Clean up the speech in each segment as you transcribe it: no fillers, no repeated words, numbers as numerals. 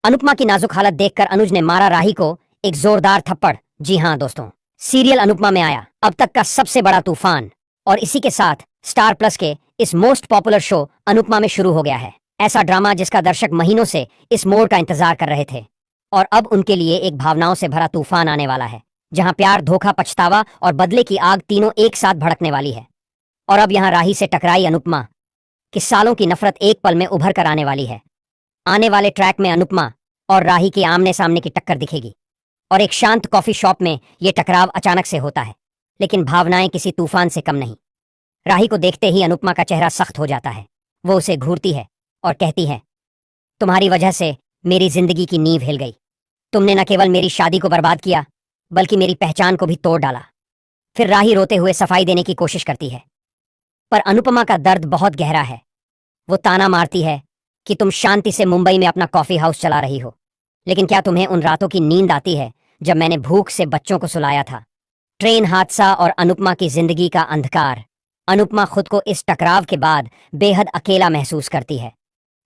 अनुपमा की नाजुक हालत देखकर अनुज ने मारा राही को एक जोरदार थप्पड़। जी हाँ दोस्तों, सीरियल अनुपमा में आया अब तक का सबसे बड़ा तूफान, और इसी के साथ स्टार प्लस के इस मोस्ट पॉपुलर शो अनुपमा में शुरू हो गया है ऐसा ड्रामा जिसका दर्शक महीनों से इस मोड़ का इंतजार कर रहे थे। और अब उनके लिए एक भावनाओं से भरा तूफान आने वाला है, जहां प्यार, धोखा, पछतावा और बदले की आग तीनों एक साथ भड़कने वाली है। और अब यहां राही से टकराई अनुपमा कि सालों की नफरत एक पल में उभर कर आने वाली है। आने वाले ट्रैक में अनुपमा और राही के आमने सामने की टक्कर दिखेगी, और एक शांत कॉफी शॉप में यह टकराव अचानक से होता है, लेकिन भावनाएं किसी तूफान से कम नहीं। राही को देखते ही अनुपमा का चेहरा सख्त हो जाता है। वो उसे घूरती है और कहती है, तुम्हारी वजह से मेरी जिंदगी की नींव हिल गई। तुमने न केवल मेरी शादी को बर्बाद किया, बल्कि मेरी पहचान को भी तोड़ डाला। फिर राही रोते हुए सफाई देने की कोशिश करती है, पर अनुपमा का दर्द बहुत गहरा है। वो ताना मारती है कि तुम शांति से मुंबई में अपना कॉफी हाउस चला रही हो, लेकिन क्या तुम्हें उन रातों की नींद आती है जब मैंने भूख से बच्चों को सुलाया था? ट्रेन हादसा और अनुपमा की जिंदगी का अंधकार। अनुपमा खुद को इस टकराव के बाद बेहद अकेला महसूस करती है।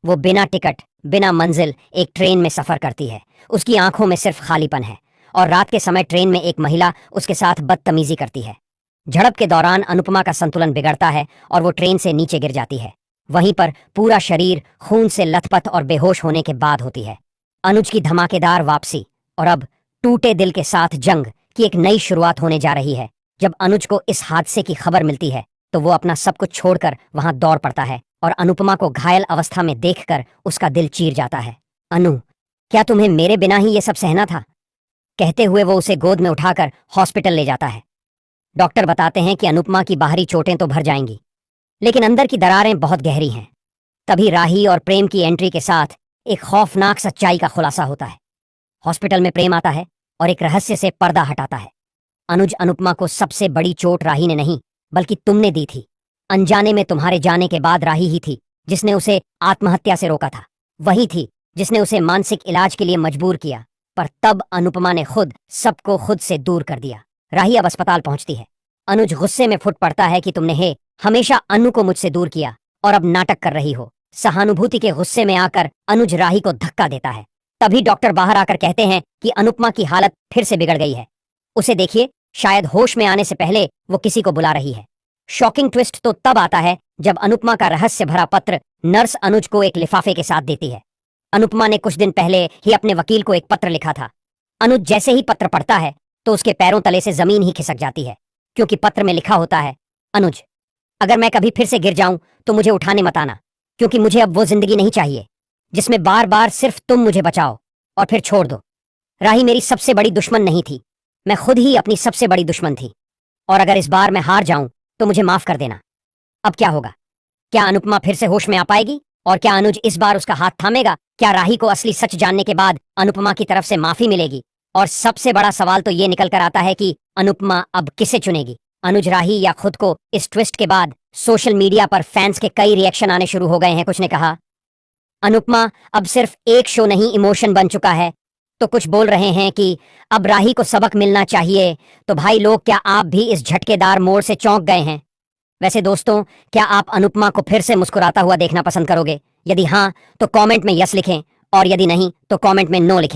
वो बिना टिकट, बिना मंजिल एक ट्रेन में सफर करती है। उसकी आंखों में सिर्फ खालीपन है, और रात के समय ट्रेन में एक महिला उसके साथ बदतमीजी करती है। झड़प के दौरान अनुपमा का संतुलन बिगड़ता है और वो ट्रेन से नीचे गिर जाती है। वहीं पर पूरा शरीर खून से लथपथ और बेहोश होने के बाद होती है अनुज की धमाकेदार वापसी। और अब टूटे दिल के साथ जंग की एक नई शुरुआत होने जा रही है। जब अनुज को इस हादसे की खबर मिलती है तो वो अपना सब कुछ छोड़कर वहां दौड़ पड़ता है, और अनुपमा को घायल अवस्था में देखकर उसका दिल चीर जाता है। अनु, क्या तुम्हें मेरे बिना ही ये सब सहना था? कहते हुए वो उसे गोद में उठाकर हॉस्पिटल ले जाता है। डॉक्टर बताते हैं कि अनुपमा की बाहरी चोटें तो भर जाएंगी, लेकिन अंदर की दरारें बहुत गहरी हैं। तभी राही और प्रेम की एंट्री के साथ एक खौफनाक सच्चाई का खुलासा होता है। हॉस्पिटल में प्रेम आता है और एक रहस्य से पर्दा हटाता है। अनुज, अनुपमा को सबसे बड़ी चोट राही ने नहीं, बल्कि तुमने दी थी। अनजाने में तुम्हारे जाने के बाद राही ही थी जिसने उसे आत्महत्या से रोका था। वही थी जिसने उसे मानसिक इलाज के लिए मजबूर किया। पर तब अनुपमा ने खुद सबको खुद से दूर कर दिया। राही अब अस्पताल पहुंचती है। अनुज गुस्से में फुट पड़ता है कि तुमने हमेशा अनु को मुझसे दूर किया और अब नाटक कर रही हो। सहानुभूति के गुस्से में आकर अनुज राही को धक्का देता है। तभी डॉक्टर बाहर आकर कहते हैं कि अनुपमा की हालत फिर से बिगड़ गई है। उसे देखिए, शायद होश में आने से पहले वो किसी को बुला रही है। शॉकिंग ट्विस्ट तो तब आता है जब अनुपमा का रहस्य भरा पत्र नर्स अनुज को एक लिफाफे के साथ देती है। अनुपमा ने कुछ दिन पहले ही अपने वकील को एक पत्र लिखा था। अनुज जैसे ही पत्र पढ़ता है तो उसके पैरों तले से जमीन ही खिसक जाती है, क्योंकि पत्र में लिखा होता है, अनुज, अगर मैं कभी फिर से गिर जाऊं तो मुझे उठाने मत आना, क्योंकि मुझे अब वो जिंदगी नहीं चाहिए जिसमें बार बार सिर्फ तुम मुझे बचाओ और फिर छोड़ दो। राही मेरी सबसे बड़ी दुश्मन नहीं थी, मैं खुद ही अपनी सबसे बड़ी दुश्मन थी। और अगर इस बार मैं हार जाऊं तो मुझे माफ कर देना। अब क्या होगा? क्या अनुपमा फिर से होश में आ पाएगी? और क्या अनुज इस बार उसका हाथ थामेगा? क्या राही को असली सच जानने के बाद अनुपमा की तरफ से माफी मिलेगी? और सबसे बड़ा सवाल तो ये निकल कर आता है कि अनुपमा अब किसे चुनेगी, अनुज, राही या खुद को? इस ट्विस्ट के बाद सोशल मीडिया पर फैंस के कई रिएक्शन आने शुरू हो गए हैं। कुछ ने कहा, अनुपमा अब सिर्फ एक शो नहीं, इमोशन बन चुका है। तो कुछ बोल रहे हैं कि अब राही को सबक मिलना चाहिए। तो भाई लोग, क्या आप भी इस झटकेदार मोड़ से चौंक गए हैं? वैसे दोस्तों, क्या आप अनुपमा को फिर से मुस्कुराता हुआ देखना पसंद करोगे? यदि हाँ तो कमेंट में यस लिखें, और यदि नहीं तो कमेंट में नो लिखें।